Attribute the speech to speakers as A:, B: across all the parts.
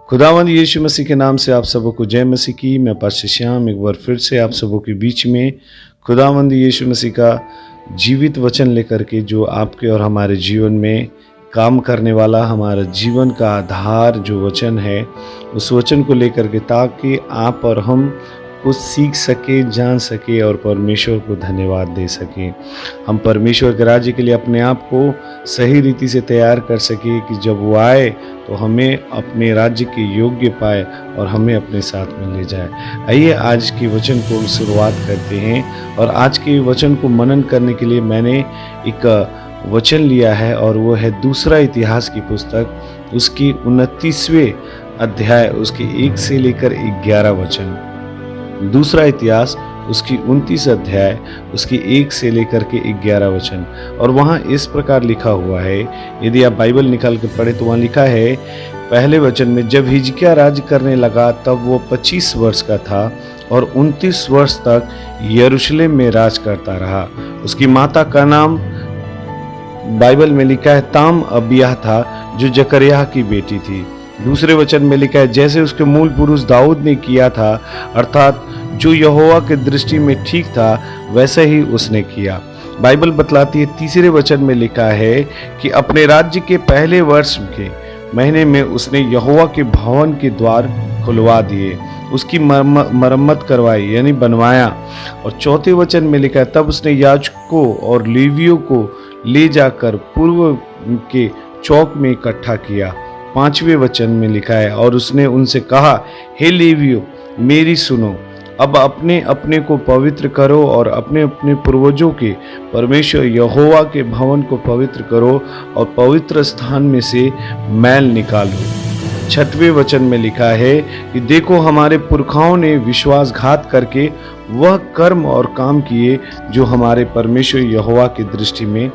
A: खुदावंद यीशु मसीह के नाम से आप सबों को जय मसीह की। मैं पास्टर श्याम एक बार फिर से आप सबों के बीच में खुदावंद यीशु मसीह का जीवित वचन लेकर के, जो आपके और हमारे जीवन में काम करने वाला, हमारा जीवन का आधार जो वचन है, उस वचन को लेकर के, ताकि आप और हम कुछ सीख सके, जान सके और परमेश्वर को धन्यवाद दे सके। हम परमेश्वर के राज्य के लिए अपने आप को सही रीति से तैयार कर सके कि जब वो आए तो हमें अपने राज्य के योग्य पाए और हमें अपने साथ में ले जाए। आइए आज के वचन को शुरुआत करते हैं। और आज के वचन को मनन करने के लिए मैंने एक वचन लिया है, और वो है दूसरा इतिहास की पुस्तक, उसकी 29वें अध्याय, उसके 1 से लेकर 11 वचन। दूसरा इतिहास उसकी 29 अध्याय, उसकी 1 से लेकर के 11 वचन। और वहाँ इस प्रकार लिखा हुआ है, यदि आप बाइबल निकाल के पढ़े तो वहाँ लिखा है पहले वचन में, जब हिजकिय्याह राज करने लगा तब वो 25 वर्ष का था और 29 वर्ष तक यरूशलेम में राज करता रहा। उसकी माता का नाम बाइबल में लिखा है ताम अबिय्याह था, जो जकर्याह की बेटी थी। दूसरे वचन में लिखा है, जैसे उसके मूल पुरुष दाऊद ने किया था, अर्थात जो यहोवा के दृष्टि में ठीक था, वैसे ही उसने किया। बाइबल बतलाती है, तीसरे वचन में लिखा है कि अपने राज्य के पहले वर्ष के महीने में उसने यहोवा के भवन के द्वार खुलवा दिए, उसकी मरम्मत करवाई, यानी बनवाया। और चौथे वचन में लिखा है, तब उसने याजकों और लेवियों को ले जाकर पूर्व के चौक में इकट्ठा किया। 5वें वचन में लिखा है, और उसने उनसे कहा, हे लेवियों, मेरी सुनो, अब अपने अपने को पवित्र करो और अपने अपने पूर्वजों के परमेश्वर यहोवा के भवन को पवित्र करो और पवित्र स्थान में से मैल निकालो। 6वें वचन में लिखा है कि देखो, हमारे पुरखाओं ने विश्वासघात करके वह कर्म और काम किए जो हमारे परमेश्वर यहोवा की दृष्टि में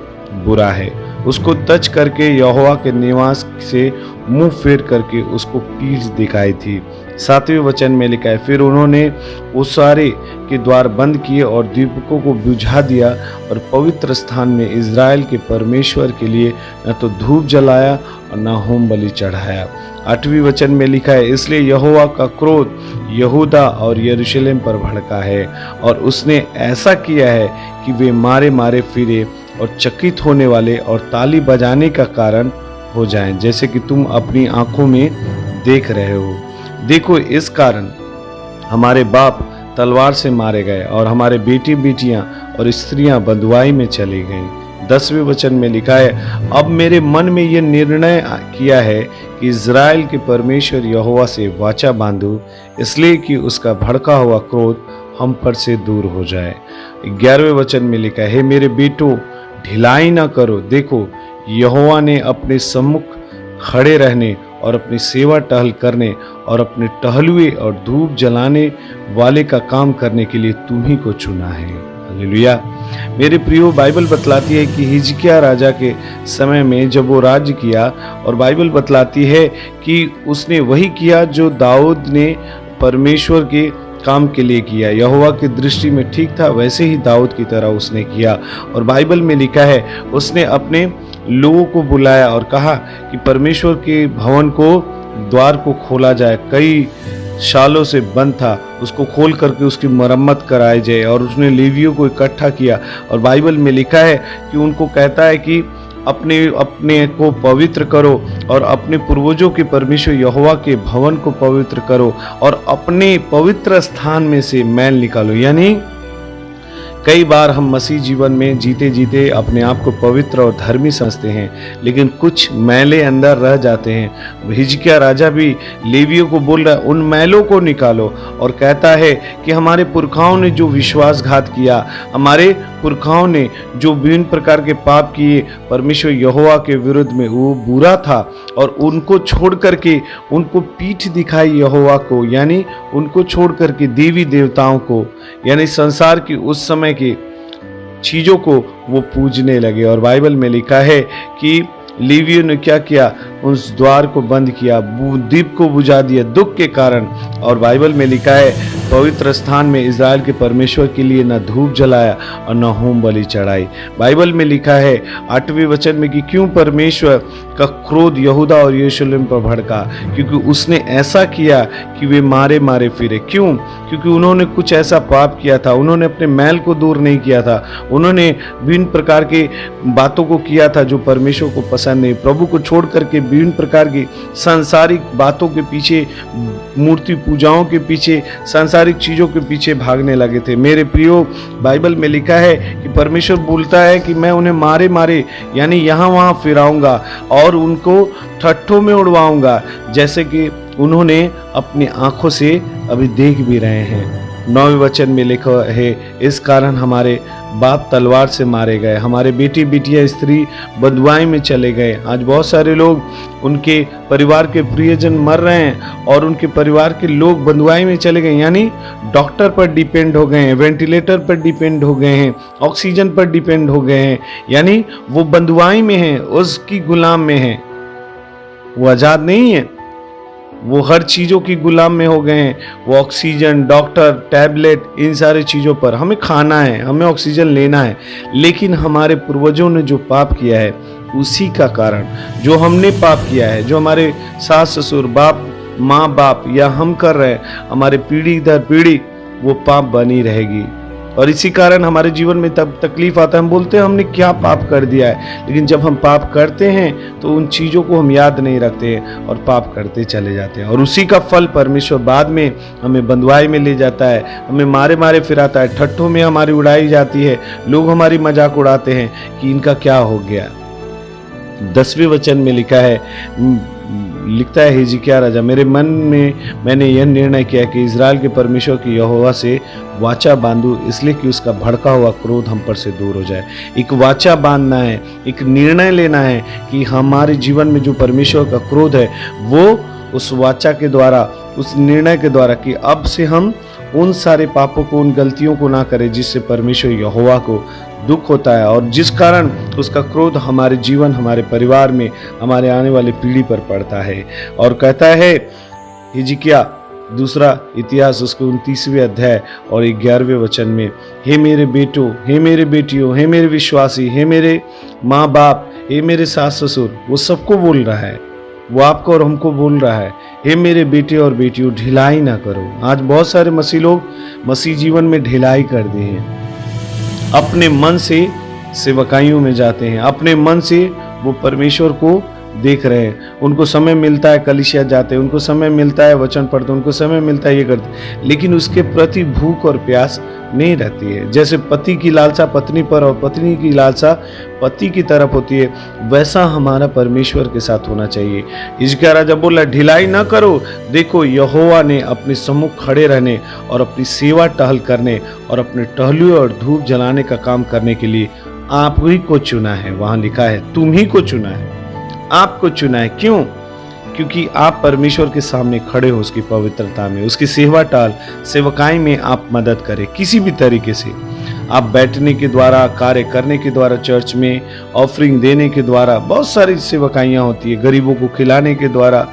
A: बुरा है। उसको तज करके यहोवा के निवास से मुंह फेर करके उसको पीठ दिखाई थी। 7वें वचन में लिखा है, फिर उन्होंने ओसारे के द्वार बंद किए और दीपकों को बुझा दिया और पवित्र स्थान में इज़राइल के परमेश्वर के लिए न तो धूप जलाया और न होम बलि चढ़ाया। 8वें वचन में लिखा है, इसलिए यहोवा का क्रोध यहूदा और यरूशलेम पर भड़का है और उसने ऐसा किया है कि वे मारे मारे फिरे और चकित होने वाले और ताली बजाने का कारण हो जाएं, जैसे कि तुम अपनी आंखों में देख रहे हो। देखो, इस कारण हमारे बाप तलवार से मारे गए और हमारे बेटी बेटियां और स्त्रियां बंधुआई में चली गईं। 10वें वचन में लिखा है, अब मेरे मन में यह निर्णय किया है कि इज़राइल के परमेश्वर यहोवा से वाचा बांधूं, इसलिए कि उसका भड़का हुआ क्रोध हम पर से दूर हो जाए। 11वें वचन में लिखा है, हे मेरे बेटों, ढिलाई ना करो। देखो, यहोवा ने अपने सम्मुख खड़े रहने और अपनी सेवा टहल करने और अपने टहलुए और धूप जलाने वाले का काम करने के लिए तुम्ही को चुना है। हालेलुया। मेरे प्रियो, बाइबल बतलाती है कि हिजकिय्याह राजा के समय में जब वो राज्य किया, और बाइबल बतलाती है कि उसने वही किया जो दाऊद ने परमेश्वर के काम के लिए किया। यहोवा की दृष्टि में ठीक था, वैसे ही दाऊद की तरह उसने किया। और बाइबल में लिखा है, उसने अपने लोगों को बुलाया और कहा कि परमेश्वर के भवन को, द्वार को खोला जाए, कई सालों से बंद था, उसको खोल करके उसकी मरम्मत कराई जाए। और उसने लेवियों को इकट्ठा किया, और बाइबल में लिखा है कि उनको कहता है कि अपने अपने को पवित्र करो और अपने पूर्वजों के परमेश्वर यहोवा के भवन को पवित्र करो और अपने पवित्र स्थान में से मैल निकालो। यानी कई बार हम मसीह जीवन में जीते जीते अपने आप को पवित्र और धर्मी समझते हैं, लेकिन कुछ मैले अंदर रह जाते हैं। हिजकिय्याह राजा भी लेवियों को बोल रहा है, उन मैलों को निकालो, और कहता है कि हमारे पुरखाओं ने जो विश्वासघात किया, हमारे पुरखाओं ने जो विभिन्न प्रकार के पाप किए परमेश्वर यहोवा के विरुद्ध में, वो बुरा था, और उनको छोड़ करके उनको पीठ दिखाई यहोवा को, यानी उनको छोड़ करके देवी देवताओं को, यानी संसार की उस समय की चीज़ों को वो पूजने लगे। और बाइबल में लिखा है कि लेवियों ने क्या किया, उस द्वार को बंद किया, दीप को बुझा दिया दुख के कारण। और बाइबल में लिखा है, पवित्र स्थान में इज़राइल के परमेश्वर के लिए न धूप जलाया और न होम बलि चढ़ाई। बाइबल में लिखा है 8वें वचन में कि क्यों परमेश्वर का क्रोध यहूदा और यरूशलेम पर भड़का, क्योंकि उसने ऐसा किया कि वे मारे मारे फिरे। क्यों? क्योंकि उन्होंने कुछ ऐसा पाप किया था, उन्होंने अपने मैल को दूर नहीं किया था, उन्होंने विभिन्न प्रकार के बातों को किया था जो परमेश्वर को पसंद नहीं। प्रभु को छोड़ करके विभिन्न प्रकार की सांसारिक बातों के पीछे, मूर्ति पूजाओं के पीछे, सांसारिक चीज़ों के पीछे भागने लगे थे। मेरे प्रियो, बाइबल में लिखा है कि परमेश्वर बोलता है कि मैं उन्हें मारे मारे यानी यहाँ वहाँ फिराऊंगा और उनको ठट्ठों में उड़वाऊंगा, जैसे कि उन्होंने अपनी आंखों से अभी देख भी रहे हैं। 9वें वचन में लिखा है, इस कारण हमारे बाप तलवार से मारे गए, हमारे बेटी बेटियां स्त्री बंधुआई में चले गए। आज बहुत सारे लोग, उनके परिवार के प्रियजन मर रहे हैं और उनके परिवार के लोग बंधुआई में चले गए, यानी डॉक्टर पर डिपेंड हो गए हैं, वेंटिलेटर पर डिपेंड हो गए हैं, ऑक्सीजन पर डिपेंड हो गए हैं, यानी वो बंधुआई में हैं, उसकी गुलाम में हैं। वो आज़ाद नहीं है, वो हर चीज़ों की गुलाम में हो गए हैं। वो ऑक्सीजन, डॉक्टर, टैबलेट, इन सारे चीज़ों पर हमें खाना है, हमें ऑक्सीजन लेना है, लेकिन हमारे पूर्वजों ने जो पाप किया है उसी का कारण, जो हमने पाप किया है, जो हमारे सास ससुर, बाप माँ बाप या हम कर रहे हैं, हमारे पीढ़ी दर पीढ़ी वो पाप बनी रहेगी। और इसी कारण हमारे जीवन में तब तकलीफ आता है। हम बोलते हैं हमने क्या पाप कर दिया है, लेकिन जब हम पाप करते हैं तो उन चीज़ों को हम याद नहीं रखते हैं और पाप करते चले जाते हैं, और उसी का फल परमेश्वर बाद में हमें बंधुआई में ले जाता है, हमें मारे मारे फिराता है, ठट्ठों में हमारी उड़ाई जाती है, लोग हमारी मजाक उड़ाते हैं कि इनका क्या हो गया। 10वें वचन में लिखा है, लिखता है हिजकिय्याह राजा, मेरे मन में मैंने यह निर्णय किया कि इज़राइल के परमेश्वर की यहोवा से वाचा बांधूं, इसलिए कि उसका भड़का हुआ क्रोध हम पर से दूर हो जाए। एक वाचा बांधना है, एक निर्णय लेना है कि हमारे जीवन में जो परमेश्वर का क्रोध है वो उस वाचा के द्वारा, उस निर्णय के द्वारा कि अब से हम उन सारे पापों को, उन गलतियों को ना करें जिससे परमेश्वर यहोवा को दुख होता है और जिस कारण उसका क्रोध हमारे जीवन, हमारे परिवार में, हमारे आने वाली पीढ़ी पर पड़ता है। और कहता है हिजकिय्याह, दूसरा इतिहास उसके 29वें अध्याय और 11वें वचन में, हे मेरे बेटों, हे मेरे बेटियों, हे मेरे विश्वासी, हे मेरे माँ बाप, हे मेरे सास ससुर, वो सबको बोल रहा है, वो आपको और हमको बोल रहा है, हे मेरे बेटे और बेटियों, ढिलाई ना करो। आज बहुत सारे मसीह लोग मसीह जीवन में ढिलाई कर दिए हैं, अपने मन से सेवकाइयों में जाते हैं, अपने मन से वो परमेश्वर को देख रहे हैं, उनको समय मिलता है कलीसिया जाते हैं, उनको समय मिलता है वचन पढ़ते, उनको समय मिलता है ये करते, लेकिन उसके प्रति भूख और प्यास नहीं रहती है। जैसे पति की लालसा पत्नी पर और पत्नी की लालसा पति की तरफ होती है, वैसा हमारा परमेश्वर के साथ होना चाहिए। हिजकिय्याह राजा बोला, ढिलाई ना करो, देखो यहोवा ने अपने सम्मुख खड़े रहने और अपनी सेवा टहल करने और अपने टहलुए और धूप जलाने का काम करने के लिए आप ही को चुना है। वहां लिखा है तुम ही को चुना है, आपको चुना है। क्यों? क्योंकि आप परमेश्वर के सामने खड़े हो, उसकी पवित्रता में, उसकी सेवा टाल सेवकाई में आप मदद करें किसी भी तरीके से। आप बैठने के द्वारा, कार्य करने के द्वारा, चर्च में ऑफरिंग देने के द्वारा, बहुत सारी सेवकाइयाँ होती है, गरीबों को खिलाने के द्वारा।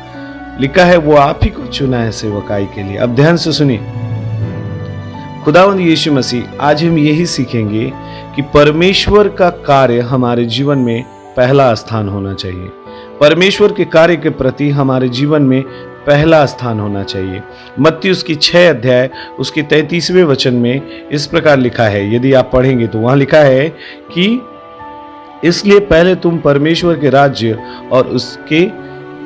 A: लिखा है वो आप ही को चुना है सेवकाई के लिए। अब ध्यान से सुनिए, खुदावंद यीशु मसीह, आज हम यही सीखेंगे कि परमेश्वर का कार्य हमारे जीवन में पहला स्थान होना चाहिए। परमेश्वर के कार्य के प्रति हमारे जीवन में पहला स्थान होना चाहिए। मत्ती उसकी 6 अध्याय उसके 33वें वचन में इस प्रकार लिखा है, यदि आप पढ़ेंगे तो वहां लिखा है कि इसलिए पहले तुम परमेश्वर के राज्य और उसके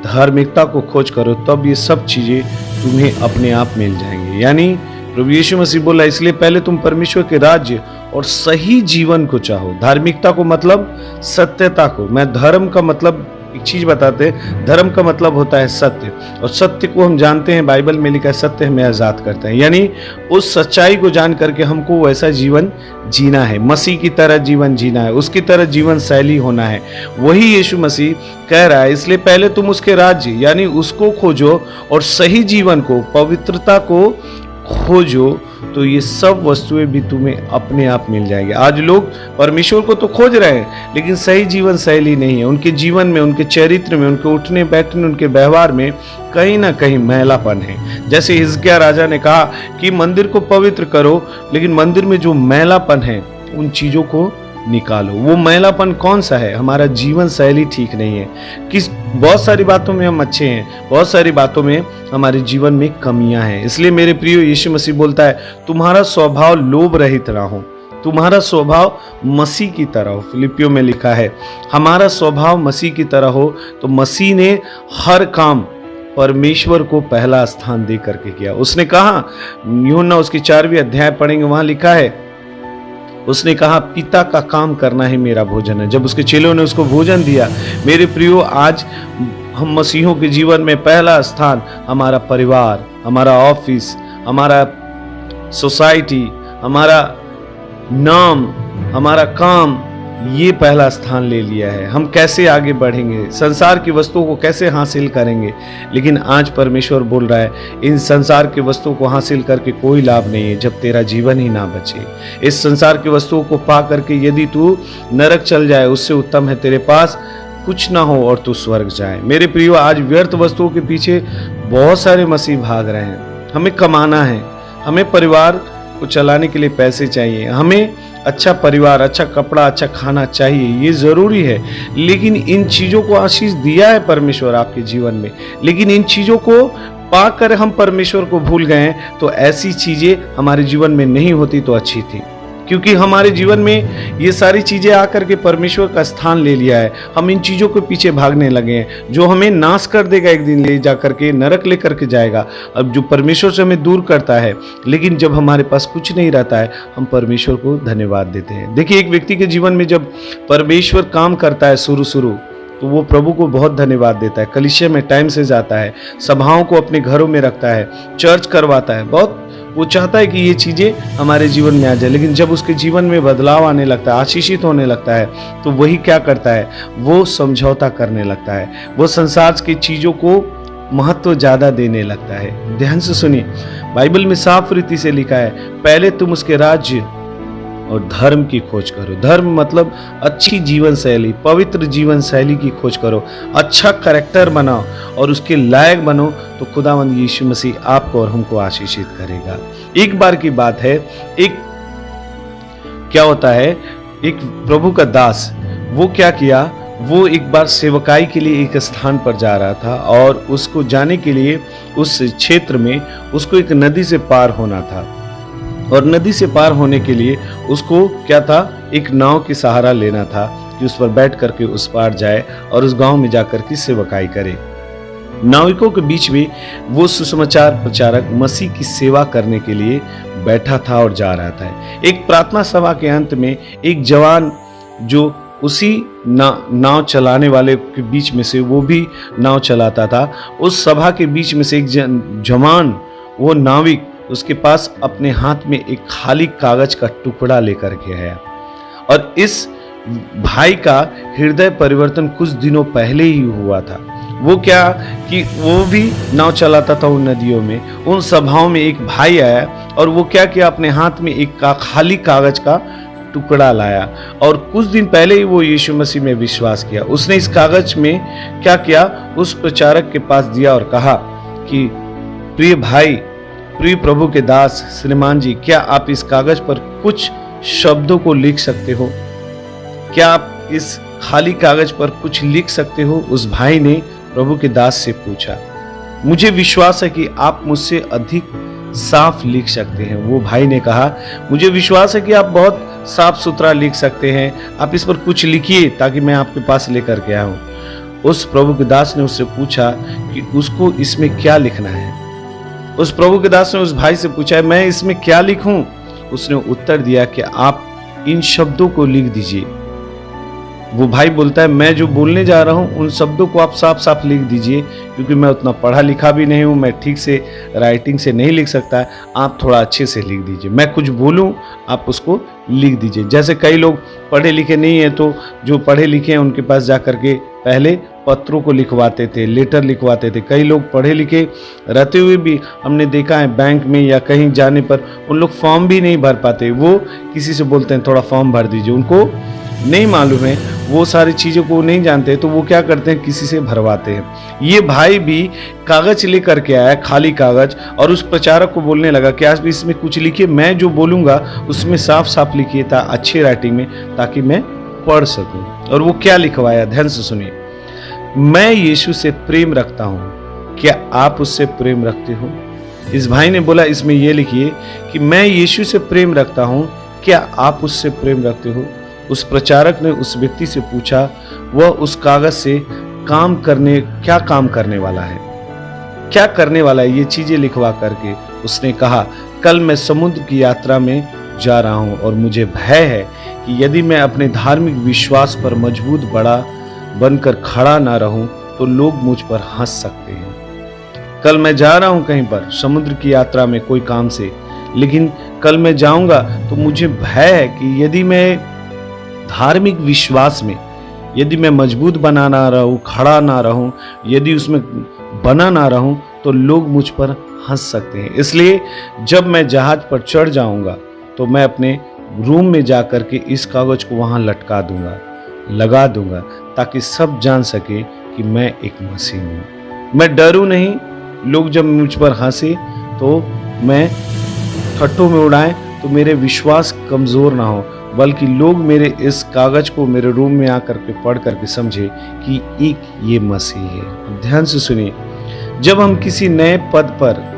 A: धार्मिकता को खोज करो, तब ये सब चीजें तुम्हें अपने आप मिल जाएंगी। यानी प्रभु यीशु मसीह बोला, इसलिए पहले तुम परमेश्वर के राज्य और सही जीवन को चाहो। धार्मिकता को मतलब सत्यता को। मैं धर्म का मतलब एक चीज बताते हैं, धर्म का मतलब होता है सत्य, और सत्य को हम जानते हैं, बाइबल में लिखा है सत्य हमें आजाद करता है। यानी उस सच्चाई को जान करके हमको वैसा जीवन जीना है, मसीह की तरह जीवन जीना है, उसकी तरह जीवन शैली होना है। वही यीशु मसीह कह रहा है, इसलिए पहले तुम उसके राज्य यानी उसको खोजो और सही जीवन को, पवित्रता को खोजो, तो ये सब वस्तुएं भी तुम्हें अपने आप मिल जाएंगी। आज लोग परमेश्वर को तो खोज रहे हैं, लेकिन सही जीवन शैली नहीं है उनके जीवन में, उनके चरित्र में, उनके उठने बैठने, उनके व्यवहार में कहीं ना कहीं मैलापन है। जैसे हिजकिय्याह राजा ने कहा कि मंदिर को पवित्र करो, लेकिन मंदिर में जो मैलापन है उन चीजों को निकालो। वो मैलापन कौन सा है? हमारा जीवन शैली ठीक नहीं है। बहुत सारी बातों में हम अच्छे हैं, बहुत सारी बातों में हमारे जीवन में कमियां हैं। इसलिए मेरे प्रियो, यीशु मसीह बोलता है तुम्हारा स्वभाव लोभ रहित ना हो, तुम्हारा स्वभाव मसीह की तरह हो। फिलिपियों में लिखा है हमारा स्वभाव मसीह की तरह हो। तो मसीह ने हर काम परमेश्वर को पहला स्थान दे करके किया। उसने कहा, यूहन्ना उसकी 4वीं अध्याय पढ़ेंगे, वहां लिखा है, उसने कहा पिता का काम करना ही मेरा भोजन है। जब उसके चेलों ने उसको भोजन दिया, मेरे प्रियो, आज हम मसीहों के जीवन में पहला स्थान हमारा परिवार, हमारा ऑफिस, हमारा सोसाइटी, हमारा नाम, हमारा काम, ये पहला स्थान ले लिया है। हम कैसे आगे बढ़ेंगे, संसार की वस्तुओं को कैसे हासिल करेंगे। लेकिन आज परमेश्वर बोल रहा है इन संसार की वस्तुओं को हासिल करके कोई लाभ नहीं है जब तेरा जीवन ही ना बचे। इस संसार की वस्तुओं को पा करके यदि तू नरक चल जाए, उससे उत्तम है तेरे पास कुछ ना हो और तू स्वर्ग जाए। मेरे प्रियो, आज व्यर्थ वस्तुओं के पीछे बहुत सारे मसीह भाग रहे हैं। हमें कमाना है, हमें परिवार को चलाने के लिए पैसे चाहिए, हमें अच्छा परिवार, अच्छा कपड़ा, अच्छा खाना चाहिए, ये जरूरी है। लेकिन इन चीजों को आशीष दिया है परमेश्वर आपके जीवन में, लेकिन इन चीजों को पाकर हम परमेश्वर को भूल गए हैं। तो ऐसी चीजें हमारे जीवन में नहीं होती तो अच्छी थी, क्योंकि हमारे जीवन में ये सारी चीजें आकर के परमेश्वर का स्थान ले लिया है। हम इन चीजों के पीछे भागने लगे हैं, जो हमें नाश कर देगा, एक दिन ले जा करके नरक ले करके जाएगा। अब जो परमेश्वर से हमें दूर करता है, लेकिन जब हमारे पास कुछ नहीं रहता है, हम परमेश्वर को धन्यवाद देते हैं। देखिए, एक व्यक्ति के जीवन में जब परमेश्वर काम करता है शुरू तो वो प्रभु को बहुत धन्यवाद देता है, कलीसिया में टाइम से जाता है, सभाओं को अपने घरों में रखता है, चर्च करवाता है, बहुत वो चाहता है कि ये चीजें हमारे जीवन में आ जाए। लेकिन जब उसके जीवन में बदलाव आने लगता है, आशीषित होने लगता है, तो वही क्या करता है, वो समझौता करने लगता है, वो संसार की चीजों को महत्व ज्यादा देने लगता है। ध्यान से सुनिए, बाइबल में साफ रीति से लिखा है, पहले तुम उसके राज्य और धर्म की खोज करो। धर्म मतलब अच्छी जीवन शैली, पवित्र जीवन शैली की खोज करो, अच्छा कैरेक्टर बनाओ और उसके लायक बनो, तो खुदावंद यीशु मसीह आपको और हमको आशीषित करेगा। एक बार की बात है, एक क्या होता है, एक प्रभु का दास, वो क्या किया, वो एक बार सेवकाई के लिए एक स्थान पर जा रहा था और उसको जाने के लिए उस क्षेत्र में उसको एक नदी से पार होना था। और नदी से पार होने के लिए उसको क्या था, एक नाव की सहारा लेना था कि उस पर बैठ करके उस पार जाए और उस गांव में जाकर के सेवकाई करे। नाविकों के बीच में वो सुसमाचार प्रचारक मसीह की सेवा करने के लिए बैठा था और जा रहा था। एक प्रार्थना सभा के अंत में एक जवान जो उसी नाव चलाने वाले के बीच में से वो भी नाव चलाता था, उस सभा के बीच में से एक जवान, वो नाविक, उसके पास अपने हाथ में एक खाली कागज का टुकड़ा लेकर के आया। और इस भाई का हृदय परिवर्तन कुछ दिनों पहले ही हुआ था। वो क्या कि वो भी नाव चलाता था उन नदियों में, उन सभाओं में एक भाई आया और वो क्या किया, अपने हाथ में एक खाली कागज का टुकड़ा लाया और कुछ दिन पहले ही वो यीशु मसीह में विश्वास किया। उसने इस कागज में क्या किया, उस प्रचारक के पास दिया और कहा कि प्रिय भाई, प्रिय प्रभु के दास श्रीमान जी, क्या आप इस कागज पर कुछ शब्दों को लिख सकते हो? क्या आप इस खाली कागज पर कुछ लिख सकते हो? उस भाई ने प्रभु के दास से पूछा। मुझे विश्वास है कि आप मुझसे अधिक साफ लिख सकते हैं। वो भाई ने कहा, मुझे विश्वास है कि आप बहुत साफ सुथरा लिख सकते हैं, आप इस पर कुछ लिखिए ताकि मैं आपके पास लेकर के आऊं। उस प्रभु के दास ने उससे पूछा कि उसको इसमें क्या लिखना है। उस प्रभु के दास ने उस भाई से पूछा, मैं इसमें क्या लिखूं? उसने उत्तर दिया कि आप इन शब्दों को लिख दीजिए। वो भाई बोलता है, मैं जो बोलने जा रहा हूं उन शब्दों को आप साफ साफ लिख दीजिए, क्योंकि मैं उतना पढ़ा लिखा भी नहीं हूं, मैं ठीक से राइटिंग से नहीं लिख सकता, आप थोड़ा अच्छे से लिख दीजिए। मैं कुछ बोलूं, आप उसको लिख दीजिए। जैसे कई लोग पढ़े लिखे नहीं है, तो जो पढ़े लिखे हैं उनके पास जा करके पहले पत्रों को लिखवाते थे, लेटर लिखवाते थे। कई लोग पढ़े लिखे रहते हुए भी हमने देखा है, बैंक में या कहीं जाने पर उन लोग फॉर्म भी नहीं भर पाते। वो किसी से बोलते हैं थोड़ा फॉर्म भर दीजिए, उनको नहीं मालूम है वो सारी चीज़ों को नहीं जानते, तो वो क्या करते हैं, किसी से भरवाते हैं। ये भाई भी कागज लेकर के आया, खाली कागज, और उस प्रचारक को बोलने लगा कि आज भी इसमें कुछ लिखिए, मैं जो बोलूँगा उसमें साफ साफ लिखिए था, अच्छी राइटिंग में, ताकि मैं पढ़ सकूं। और वो क्या लिखवाया, ध्यान से सुनिए। मैं यीशु से प्रेम रखता हूं, क्या आप उससे प्रेम रखते हो? इस भाई ने बोला इसमें ये लिखिए कि मैं यीशु से प्रेम रखता हूं, क्या आप उससे प्रेम रखते हो? उस प्रचारक ने उस व्यक्ति से पूछा, वह उस कागज से क्या काम करने वाला है, क्या करने वाला है ये चीजें लिखवा करके। उसने कहा, कल मैं समुद्र की यात्रा में जा रहा हूं और मुझे भय है कि यदि मैं अपने धार्मिक विश्वास पर मजबूत बड़ा बनकर खड़ा ना रहूं तो लोग मुझ पर हंस सकते हैं। कल मैं जा रहा हूं कहीं पर समुद्र की यात्रा में कोई काम से, लेकिन कल मैं जाऊंगा तो मुझे भय है कि यदि मैं धार्मिक विश्वास में यदि मैं मजबूत बना ना रहूं, खड़ा ना रहूं, यदि उसमें बना ना रहूं तो लोग मुझ पर हंस सकते हैं। इसलिए जब मैं जहाज पर चढ़ जाऊंगा तो मैं अपने रूम में जाकर के इस कागज को वहां लटका दूंगा, लगा दूंगा, ताकि सब जान सके कि मैं एक मसीह हूं। मैं डरूं नहीं, लोग जब मुझ पर हंसे तो मैं ठट्ठों में उड़ाएं तो मेरे विश्वास कमजोर ना हो, बल्कि लोग मेरे इस कागज को मेरे रूम में आकर के पढ़ करके समझे कि एक ये मसीह है। ध्यान से सुनिए, जब हम किसी नए पद पर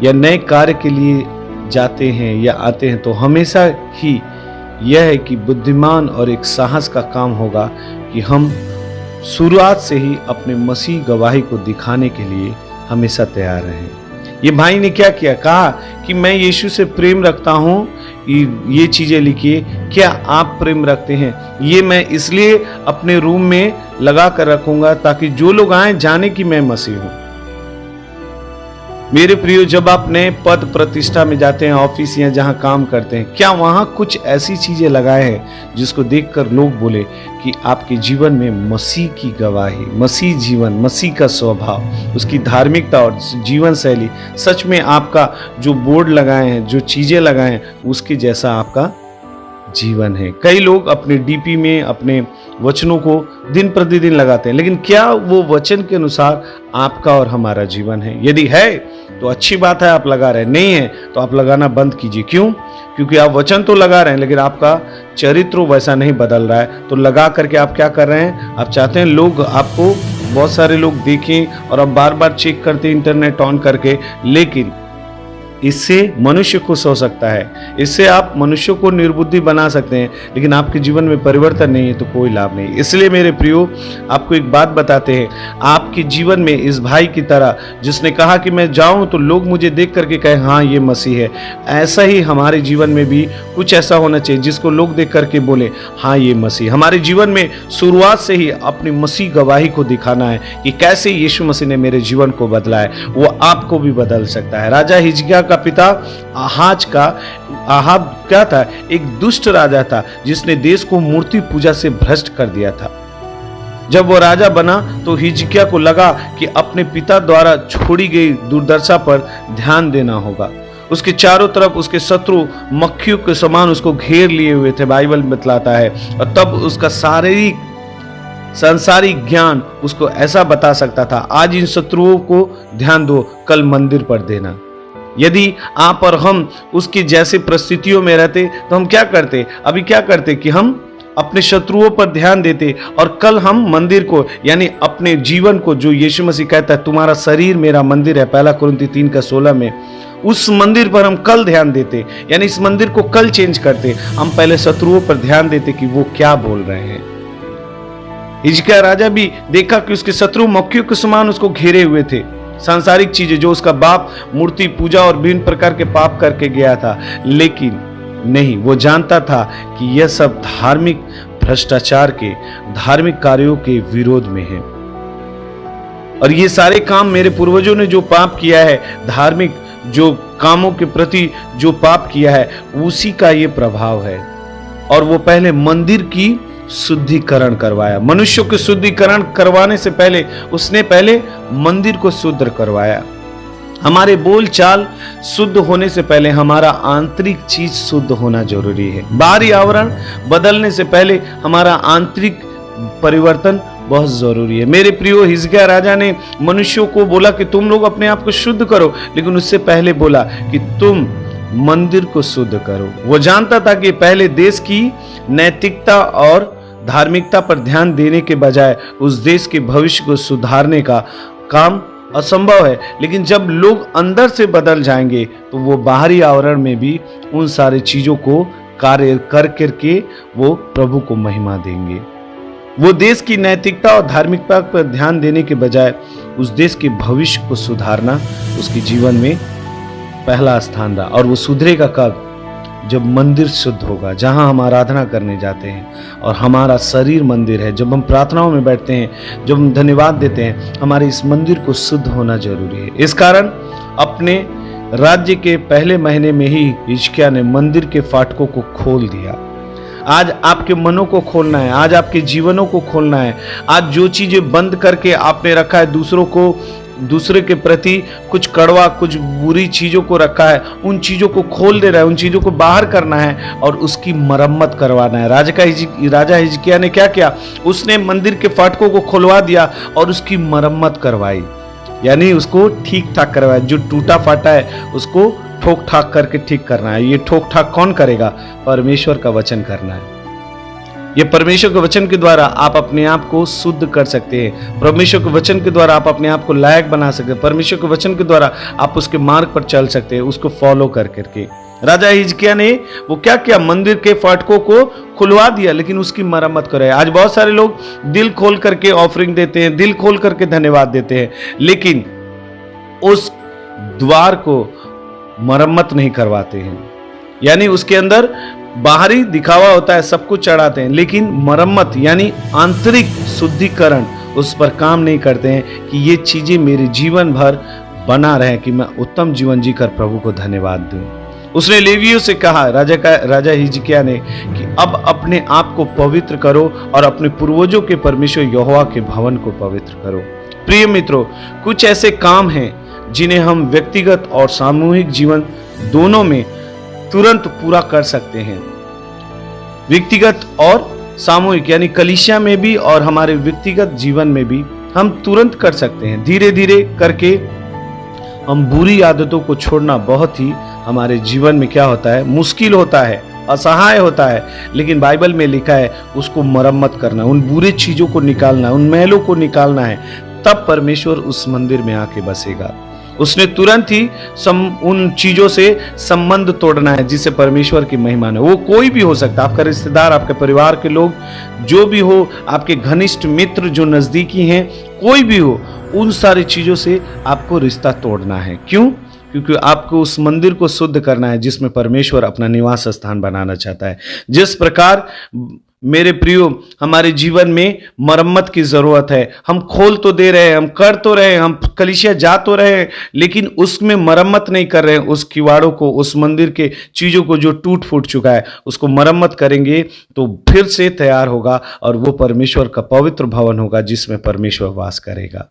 A: या नए कार्य के लिए जाते हैं या आते हैं तो हमेशा ही यह है कि बुद्धिमान और एक साहस का काम होगा कि हम शुरुआत से ही अपने मसीह गवाही को दिखाने के लिए हमेशा तैयार रहें। ये भाई ने क्या किया, कहा कि मैं यीशु से प्रेम रखता हूं, ये चीजें लिखिए, क्या आप प्रेम रखते हैं? ये मैं इसलिए अपने रूम में लगा कर रखूंगा ताकि जो लोग आए जाने कि मैं मसीह हूं। मेरे प्रियो, जब आप नए पद प्रतिष्ठा में जाते हैं, ऑफिस या जहां काम करते हैं, क्या वहां कुछ ऐसी चीजें लगाए हैं जिसको देखकर लोग बोले कि आपके जीवन में मसीह की गवाही, मसीह जीवन, मसीह का स्वभाव, उसकी धार्मिकता और जीवन शैली, सच में आपका जो बोर्ड लगाए हैं, जो चीजें लगाए हैं, उसके जैसा आपका जीवन है। कई लोग अपने डीपी में अपने वचनों को दिन प्रतिदिन लगाते हैं, लेकिन क्या वो वचन के अनुसार आपका और हमारा जीवन है? यदि है तो अच्छी बात है, आप लगा रहे हैं, नहीं है तो आप लगाना बंद कीजिए। क्यों? क्योंकि आप वचन तो लगा रहे हैं लेकिन आपका चरित्र वैसा नहीं बदल रहा है। तो लगा करके आप क्या कर रहे हैं? आप चाहते हैं लोग आपको, बहुत सारे लोग देखें और आप बार बार चेक करते हैं इंटरनेट ऑन करके, लेकिन इससे मनुष्य खुश हो सकता है, इससे आप मनुष्य को निर्बुद्धि बना सकते हैं, लेकिन आपके जीवन में परिवर्तन नहीं है तो कोई लाभ नहीं। इसलिए मेरे प्रियो, आपको एक बात बताते हैं, आपके जीवन में इस भाई की तरह जिसने कहा कि मैं जाऊं तो लोग मुझे देख करके कहे हाँ ये मसीह है, ऐसा ही हमारे जीवन में भी कुछ ऐसा होना चाहिए जिसको लोग देख करके बोले हाँ ये मसीह। हमारे जीवन में शुरुआत से ही अपनी मसीह गवाही को दिखाना है कि कैसे यीशु मसीह ने मेरे जीवन को बदला है, वो आपको भी बदल सकता है। राजा हिजकिय्याह का पिता आहाब क्या था? एक दुष्ट राजा था जिसने देश को मूर्ति पूजा से भ्रष्ट कर दिया था। जब वो राजा बना तो हिजकिय्याह को लगा कि अपने पिता द्वारा छोड़ी गई दुर्दशा पर ध्यान देना होगा। उसके चारों तरफ उसके शत्रु मक्खियों के समान उसको घेर लिए हुए थे, बाइबल बतलाता है। और तब उसका सांसारिक ज्ञान उसको ऐसा बता सकता था, आज इन शत्रुओं को ध्यान दो, कल मंदिर पर देना। यदि आप और हम उसकी जैसे परिस्थितियों में रहते तो हम क्या करते? अभी क्या करते कि हम अपने शत्रुओं पर ध्यान देते और कल हम मंदिर को, यानी अपने जीवन को, जो यीशु मसीह कहता है तुम्हारा शरीर मेरा मंदिर है, 1 कुरिन्थी 3:16 में, उस मंदिर पर हम कल ध्यान देते, यानी इस मंदिर को कल चेंज करते। हम पहले शत्रुओं पर ध्यान देते कि वो क्या बोल रहे हैं। हिजकिय्याह राजा भी देखा कि उसके शत्रु मक्खियों के समान उसको घेरे हुए थे, सांसारिक चीजें, जो उसका बाप मूर्ति पूजा और विभिन्न प्रकार के पाप करके गया था, लेकिन नहीं, वो जानता था कि यह सब धार्मिक भ्रष्टाचार के, धार्मिक कार्यों के विरोध में है। और ये सारे काम मेरे पूर्वजों ने जो पाप किया है, धार्मिक जो कामों के प्रति जो पाप किया है, उसी का ये प्रभाव है। और वो पहले मंदिर की शुद्धिकरण करवाया। मनुष्य को शुद्धिकरण करवाने से पहले उसने पहले मंदिर को शुद्ध करवाया। हमारे बोल चाल शुद्ध होने से पहले हमारा आंतरिक चीज शुद्ध होना जरूरी है। बाहरी आवरण बदलने से पहले हमारा आंतरिक परिवर्तन बहुत जरूरी है। मेरे प्रियो, हिजकिय्याह राजा ने मनुष्यों को बोला कि तुम लोग अपने आप को शुद्ध करो, लेकिन उससे पहले बोला कि तुम मंदिर को शुद्ध करो। वो जानता था कि पहले देश की नैतिकता और धार्मिकता पर ध्यान देने के बजाय उस देश के भविष्य को सुधारने का काम असंभव है। लेकिन जब लोग अंदर से बदल जाएंगे तो वो बाहरी आवरण में भी उन सारी चीजों को कार्य कर करके वो प्रभु को महिमा देंगे। वो देश की नैतिकता और धार्मिकता पर ध्यान देने के बजाय उस देश के भविष्य को सुधारना उसके जीवन में पहला स्थान रहा। और वो सुधरेगा कब? जब मंदिर शुद्ध होगा, जहां हम आराधना करने जाते हैं और हमारा शरीर मंदिर है। जब हम प्रार्थनाओं में बैठते हैं, जब हम धन्यवाद देते हैं, हमारे इस मंदिर को शुद्ध होना जरूरी है। इस कारण अपने राज्य के पहले महीने में ही हिजकिय्याह ने मंदिर के फाटकों को खोल दिया। आज आपके मनों को खोलना है, आज आपके जीवनों को खोलना है। आज जो चीजें बंद करके आपने रखा है, दूसरे के प्रति कुछ कड़वा, कुछ बुरी चीजों को रखा है, उन चीजों को खोल देना है, उन चीजों को बाहर करना है और उसकी मरम्मत करवाना है। राजा हिजकिय्याह ने क्या किया? उसने मंदिर के फाटकों को खुलवा दिया और उसकी मरम्मत करवाई, यानी उसको ठीक ठाक करवाया। जो टूटा फाटा है उसको ठोक ठाक करके ठीक करना है। ये ठोक ठाक कौन करेगा? परमेश्वर का वचन करना है। ये परमेश्वर के वचन के द्वारा आप अपने आप को शुद्ध कर सकते हैं। परमेश्वर के वचन के द्वारा आप अपने आप को लायक बना सकते हैं। परमेश्वर के वचन के द्वारा आप उसके मार्ग पर चल सकते हैं, उसको फॉलो कर करके। राजा हिजकिय्याह ने वो क्या किया? मंदिर के फाटकों को खुलवा दिया, लेकिन उसकी मरम्मत करे। आज बहुत सारे लोग दिल खोल करके ऑफरिंग देते हैं, दिल खोल करके धन्यवाद देते हैं, लेकिन उस द्वार को मरम्मत नहीं करवाते हैं। यानी उसके अंदर बाहरी दिखावा होता है, सब कुछ चढ़ाते हैं, लेकिन मरम्मत यानी आंतरिक शुद्धिकरण उस पर काम नहीं करते हैं कि ये चीजें मेरे जीवन भर बना रहे, कि मैं उत्तम जीवन जीकर प्रभु को धन्यवाद दूं। उसने लेवियों से कहा, राजा हिजकिय्याह ने, कि अब अपने आप को पवित्र करो और अपने पूर्वजों के परमेश्वर यहोवा के भवन को पवित्र करो। प्रिय मित्रों, कुछ ऐसे काम हैं जिन्हें हम व्यक्तिगत और सामूहिक जीवन दोनों में तुरंत पूरा कर सकते हैं। व्यक्तिगत और सामूहिक यानी कलीसिया में भी और हमारे व्यक्तिगत जीवन में भी हम तुरंत कर सकते हैं। धीरे धीरे करके हम बुरी आदतों को छोड़ना बहुत ही हमारे जीवन में क्या होता है? मुश्किल होता है, असहाय होता है, लेकिन बाइबल में लिखा है उसको मरम्मत करना, उन बुरी चीजों को निकालना, उन मैलों को निकालना है, तब परमेश्वर उस मंदिर में आके बसेगा। उसने तुरंत ही उन चीजों से संबंध तोड़ना है जिससे परमेश्वर की महिमा ने। वो कोई भी हो सकता है, आपका रिश्तेदार, आपके परिवार के लोग, जो भी हो, आपके घनिष्ठ मित्र जो नजदीकी हैं, कोई भी हो, उन सारी चीजों से आपको रिश्ता तोड़ना है। क्यों? क्योंकि आपको उस मंदिर को शुद्ध करना है जिसमें परमेश्वर अपना निवास स्थान बनाना चाहता है। जिस प्रकार मेरे प्रियो हमारे जीवन में मरम्मत की जरूरत है। हम खोल तो दे रहे हैं, हम कर तो रहे हैं, हम कलीसिया जा तो रहे हैं, लेकिन उसमें मरम्मत नहीं कर रहे हैं। उस किवाड़ों को, उस मंदिर के चीजों को जो टूट फूट चुका है, उसको मरम्मत करेंगे तो फिर से तैयार होगा और वो परमेश्वर का पवित्र भवन होगा जिसमें परमेश्वर वास करेगा।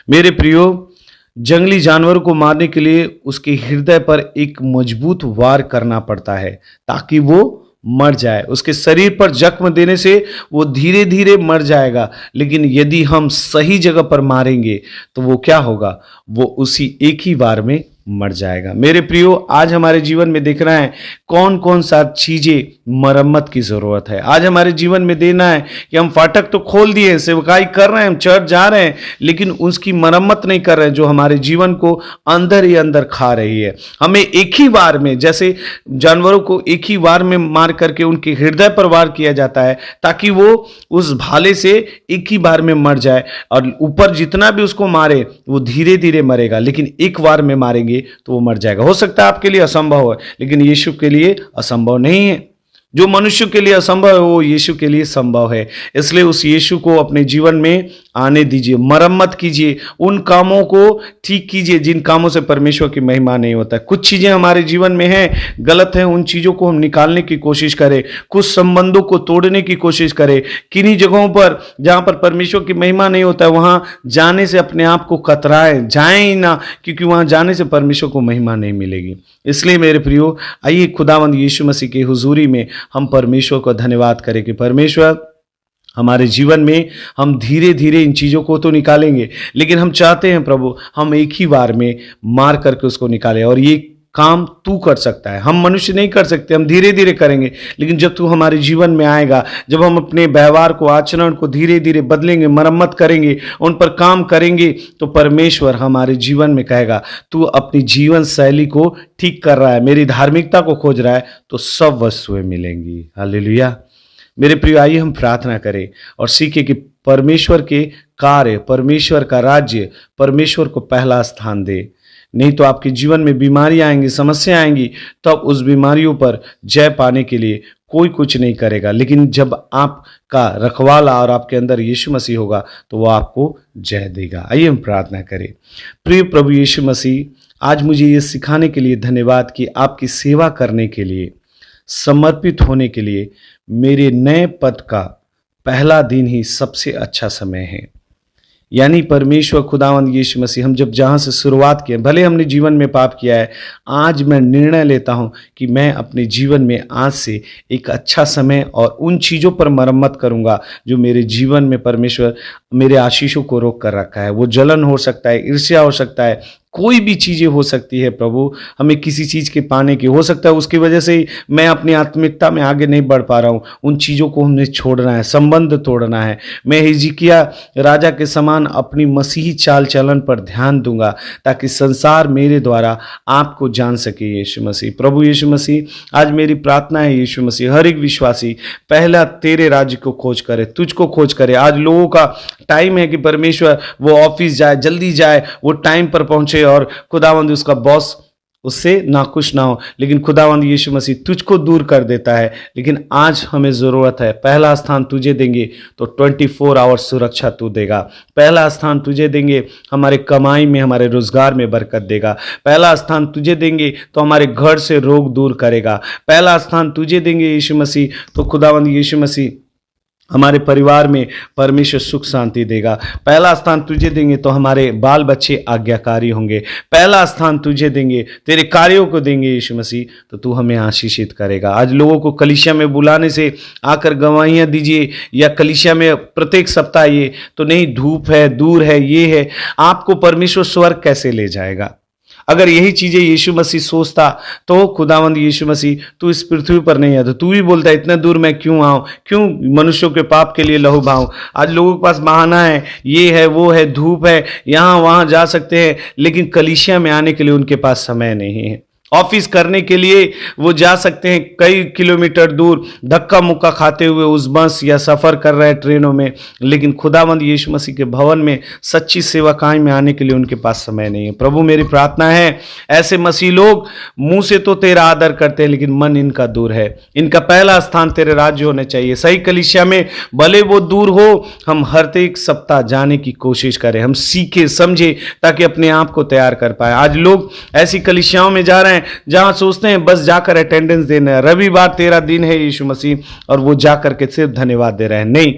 A: मेरे प्रियो, जंगली जानवरों को मारने के लिए उसके हृदय पर एक मजबूत वार करना पड़ता है ताकि वो मर जाए। उसके शरीर पर जख्म देने से वो धीरे धीरे मर जाएगा, लेकिन यदि हम सही जगह पर मारेंगे तो वो क्या होगा? वो उसी एक ही बार में मर जाएगा। मेरे प्रियो, आज हमारे जीवन में देखना है कौन कौन सा चीजें मरम्मत की जरूरत है। आज हमारे जीवन में देना है कि हम फाटक तो खोल दिए, सेवकाई कर रहे हैं, हम चर्च जा रहे हैं, लेकिन उसकी मरम्मत नहीं कर रहे हैं जो हमारे जीवन को अंदर ही अंदर खा रही है। हमें एक ही बार में, जैसे जानवरों को एक ही बार में मार करके उनके हृदय पर वार किया जाता है ताकि वो उस भाले से एक ही बार में मर जाए, और ऊपर जितना भी उसको मारे वो धीरे धीरे मरेगा, लेकिन एक बार में मारेंगे तो वो मर जाएगा। हो सकता है आपके लिए असंभव है, लेकिन यीशु के लिए असंभव नहीं है। जो मनुष्य के लिए असंभव है वो यीशु के लिए संभव है। इसलिए उस यीशु को अपने जीवन में आने दीजिए, मरम्मत कीजिए, उन कामों को ठीक कीजिए जिन कामों से परमेश्वर की महिमा नहीं होता है। कुछ चीज़ें हमारे जीवन में हैं, गलत हैं, उन चीज़ों को हम निकालने की कोशिश करें, कुछ संबंधों को तोड़ने की कोशिश करें। किन्हीं जगहों पर जहाँ पर परमेश्वर की महिमा नहीं होता है वहाँ जाने से अपने आप को कतराएं, जाएं ही ना, क्योंकि वहाँ जाने से परमेश्वर को महिमा नहीं मिलेगी। इसलिए मेरे प्रियो, आइए खुदावंद यीशु मसीह की हुजूरी में हम परमेश्वर को धन्यवाद करें कि परमेश्वर हमारे जीवन में हम धीरे धीरे इन चीज़ों को तो निकालेंगे, लेकिन हम चाहते हैं प्रभु हम एक ही बार में मार करके उसको निकालें। और ये काम तू कर सकता है, हम मनुष्य नहीं कर सकते, हम धीरे धीरे करेंगे। लेकिन जब तू हमारे जीवन में आएगा, जब हम अपने व्यवहार को, आचरण को धीरे धीरे बदलेंगे, मरम्मत करेंगे, उन पर काम करेंगे, तो परमेश्वर हमारे जीवन में कहेगा तू अपनी जीवन शैली को ठीक कर रहा है, मेरी धार्मिकता को खोज रहा है, तो सब वस्तुएं मिलेंगी। हालेलुया। मेरे प्रिय, आइए हम प्रार्थना करें और सीखें कि परमेश्वर के कार्य, परमेश्वर का राज्य, परमेश्वर को पहला स्थान दे। नहीं तो आपके जीवन में बीमारी आएंगी, समस्या आएंगी, तब उस बीमारियों पर जय पाने के लिए कोई कुछ नहीं करेगा। लेकिन जब आपका रखवाला और आपके अंदर यीशु मसीह होगा तो वो आपको जय देगा। आइए हम प्रार्थना करें। प्रिय प्रभु यीशु मसीह, आज मुझे ये सिखाने के लिए धन्यवाद कि आपकी सेवा करने के लिए, समर्पित होने के लिए मेरे नए पद का पहला दिन ही सबसे अच्छा समय है। यानी परमेश्वर खुदावंद यीशु मसीह, हम जब जहाँ से शुरुआत किए, भले हमने जीवन में पाप किया है, आज मैं निर्णय लेता हूँ कि मैं अपने जीवन में आज से एक अच्छा समय और उन चीज़ों पर मरम्मत करूँगा जो मेरे जीवन में परमेश्वर मेरे आशीषों को रोक कर रखा है। वो जलन हो सकता है, ईर्ष्या हो सकता है, कोई भी चीज़ें हो सकती है प्रभु, हमें किसी चीज़ के पाने की हो सकता है, उसकी वजह से मैं अपनी आत्मिकता में आगे नहीं बढ़ पा रहा हूँ। उन चीज़ों को हमने छोड़ना है, संबंध तोड़ना है। मैं हिजकिय्याह राजा के समान अपनी मसीही चाल चलन पर ध्यान दूंगा ताकि संसार मेरे द्वारा आपको जान सके। यीशु मसीह, प्रभु यीशु मसीह, आज मेरी प्रार्थना है यीशु मसीह, हर एक विश्वासी पहला तेरे राज्य को खोज करे, तुझको खोज करे। आज लोगों का टाइम है कि परमेश्वर वो ऑफिस जाए, जल्दी जाए, वो टाइम पर पहुंचे और खुदावंद उसका बॉस उससे नाखुश ना हो, लेकिन खुदावंद यीशु मसीह तुझको दूर कर देता है। लेकिन आज हमें ज़रूरत है, पहला स्थान तुझे देंगे तो 24 आवर्स सुरक्षा तू देगा। पहला स्थान तुझे देंगे, हमारे कमाई में, हमारे रोजगार में बरकत देगा। पहला स्थान तुझे देंगे तो हमारे घर से रोग दूर करेगा। पहला स्थान तुझे देंगे यीशु मसीह, तो खुदावंद यीशु मसीह हमारे परिवार में परमेश्वर सुख शांति देगा। पहला स्थान तुझे देंगे तो हमारे बाल बच्चे आज्ञाकारी होंगे। पहला स्थान तुझे देंगे, तेरे कार्यों को देंगे यीशु मसीह, तो तू हमें आशीषित करेगा। आज लोगों को कलीसिया में बुलाने से आकर गवाहियाँ दीजिए, या कलीसिया में प्रत्येक सप्ताह ये तो नहीं, धूप है, दूर है, ये है, आपको परमेश्वर स्वर्ग कैसे ले जाएगा? अगर यही चीजें यीशु मसीह सोचता तो खुदावंद यीशु मसीह, तू इस पृथ्वी पर नहीं आता, तू भी बोलता इतने दूर मैं क्यों आऊं, क्यों मनुष्यों के पाप के लिए लहू बहाऊं। आज लोगों के पास बहाना है, ये है, वो है, धूप है, यहाँ वहाँ जा सकते हैं, लेकिन कलीसिया में आने के लिए उनके पास समय नहीं है। ऑफिस करने के लिए वो जा सकते हैं कई किलोमीटर दूर, धक्का मुक्का खाते हुए उस बस या सफ़र कर रहे हैं ट्रेनों में, लेकिन खुदावंद यीशु मसीह के भवन में सच्ची सेवकाई में आने के लिए उनके पास समय नहीं है। प्रभु, मेरी प्रार्थना है ऐसे मसीह लोग मुंह से तो तेरा आदर करते हैं लेकिन मन इनका दूर है। इनका पहला स्थान तेरे राज्य होने चाहिए। सही कलीसिया में भले वो दूर हो, हम हर एक सप्ताह जाने की कोशिश करें, हम सीखे समझे ताकि अपने आप को तैयार कर पाए। आज लोग ऐसी कलीसियाओं में जा रहे हैं जहां सोचते हैं बस जाकर अटेंडेंस देना है, रविवार तेरा दिन है यीशु मसीह, और वो जाकर के सिर्फ धन्यवाद दे रहे हैं। नहीं,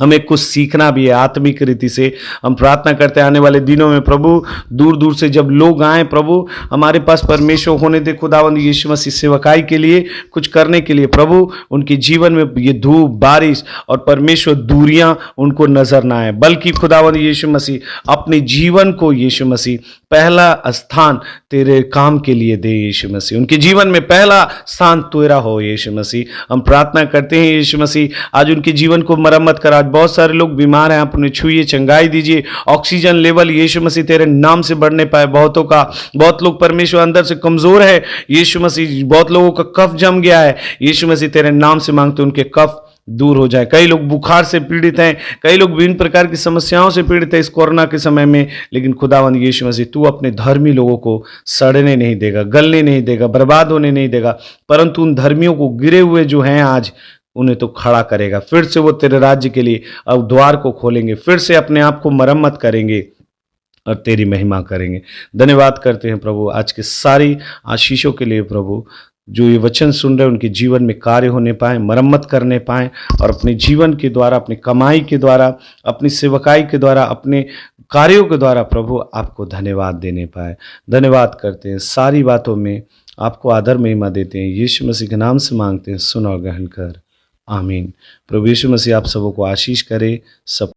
A: हमें कुछ सीखना भी है आत्मिक रीति से। हम प्रार्थना करते हैं आने वाले दिनों में प्रभु दूर दूर से जब लोग आए, प्रभु हमारे पास परमेश्वर होने दे, खुदावंद यीशु मसीह सेवकाई के लिए, कुछ करने के लिए, प्रभु उनके जीवन में ये धूप, बारिश और परमेश्वर दूरियां उनको नजर ना आए, बल्कि खुदावंद यीशु मसीह अपने जीवन को यीशु मसीह पहला स्थान तेरे काम के लिए दे। यीशु मसीह उनके जीवन में पहला स्थान तेरा हो यीशु मसीह। हम प्रार्थना करते हैं यीशु मसीह, आज उनके जीवन को मरम्मत कर। आज बहुत सारे लोग बीमार हैं, आप उन्हें छुइए, चंगाई दीजिए, ऑक्सीजन लेवल यीशु मसीह तेरे नाम से बढ़ने पाए। बहुतों का, बहुत लोग परमेश्वर अंदर से कमजोर है यीशु मसीह, बहुत लोगों का कफ जम गया है यीशु मसीह, तेरे नाम से मांगते उनके कफ दूर हो जाए। कई लोग बुखार से पीड़ित हैं, कई लोग विभिन्न प्रकार की समस्याओं से पीड़ित हैं इस कोरोना के समय में, लेकिन खुदावंद यीशु मसीह तू अपने धर्मी लोगों को सड़ने नहीं देगा, गलने नहीं देगा, बर्बाद होने नहीं देगा, परंतु उन धर्मियों को गिरे हुए जो हैं आज उन्हें तो खड़ा करेगा। फिर से वो तेरे राज्य के लिए अब द्वार को खोलेंगे, फिर से अपने आप को मरम्मत करेंगे और तेरी महिमा करेंगे। धन्यवाद करते हैं प्रभु आज के सारी आशीषों के लिए प्रभु। जो ये वचन सुन रहे हैं उनके जीवन में कार्य होने पाए, मरम्मत करने पाए और अपने जीवन के द्वारा, अपनी कमाई के द्वारा, अपनी सेवकाई के द्वारा, अपने कार्यों के द्वारा प्रभु आपको धन्यवाद देने पाए। धन्यवाद करते हैं, सारी बातों में आपको आदर महिमा देते हैं। यीशु मसीह के नाम से मांगते हैं, सुन और ग्रहण कर, आमीन। प्रभु यीशु मसीह आप सबों को आशीष करे। सब